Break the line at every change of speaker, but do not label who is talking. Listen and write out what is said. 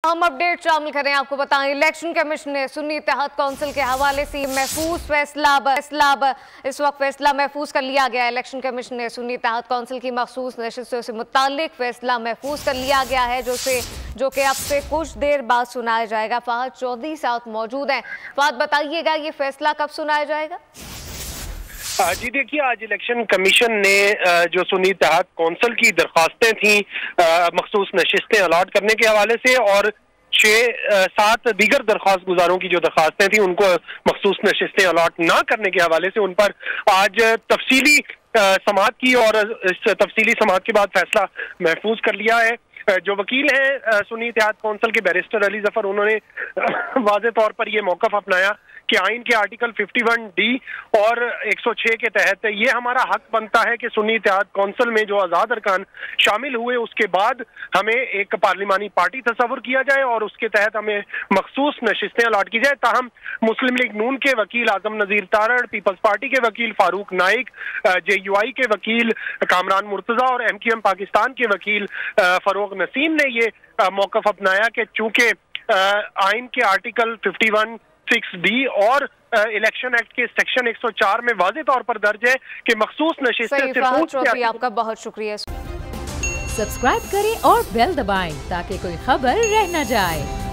हम अपडेट शामिल करें। आपको बताएं, इलेक्शन कमीशन ने सुन्नी इत्तेहाद कौंसिल के हवाले से महफूज फैसला इस वक्त फैसला महफूज कर लिया गया है। इलेक्शन कमीशन ने सुन्नी इत्तेहाद कौंसिल की मखसूस नशिस्तों से मुताल्लिक फैसला महफूज कर लिया गया है, जो कि अब से कुछ देर बाद सुनाया जाएगा। फहद चौधरी साथ मौजूद हैं। फहद, बताइएगा ये फैसला कब सुनाया जाएगा?
जी देखिए, आज इलेक्शन कमीशन ने जो सुन्नी इत्तेहाद कौंसिल की दरख्वास्तें थी मखसूस नशिस्तें अलॉट करने के हवाले से और 6-7 दीगर दरख्वास्त गुजारों की जो दरख्वास्तें थी उनको मखसूस नशिस्तें अलॉट ना करने के हवाले से उन पर आज तफसीली समाअत की और इस तफसीली समाअत के बाद फैसला महफूज कर लिया है। जो वकील हैं सुन्नी इत्तेहाद कौंसिल के बैरिस्टर अली जफर, उन्होंने वाज़े तौर पर यह मौक़िफ़ अपनाया कि आइन के आर्टिकल 51D और 106 के तहत ये हमारा हक बनता है कि सुन्नी इत्तेहाद कौंसिल में जो आज़ाद अरकान शामिल हुए उसके बाद हमें एक पार्लिमानी पार्टी तस्वुर किया जाए और उसके तहत हमें मखसूस नशिस्तें अलॉट की जाए। ताहम मुस्लिम लीग नून के वकील आजम नज़ीर तारड़, पीपल्स पार्टी के वकील फारूक नाइक, JUI के वकील कामरान मुर्तज़ा और MQM पाकिस्तान के वकील फरोग नसीम ने ये मौक़िफ़ अपनाया कि चूंकि आइन के आर्टिकल 51(6)D और इलेक्शन एक्ट के सेक्शन 104 में वाज़े तौर पर दर्ज है कि मखसूस नशिस्तें
आपका बहुत शुक्रिया।
सब्सक्राइब करें और बेल दबाएं ताकि कोई खबर रह न जाए।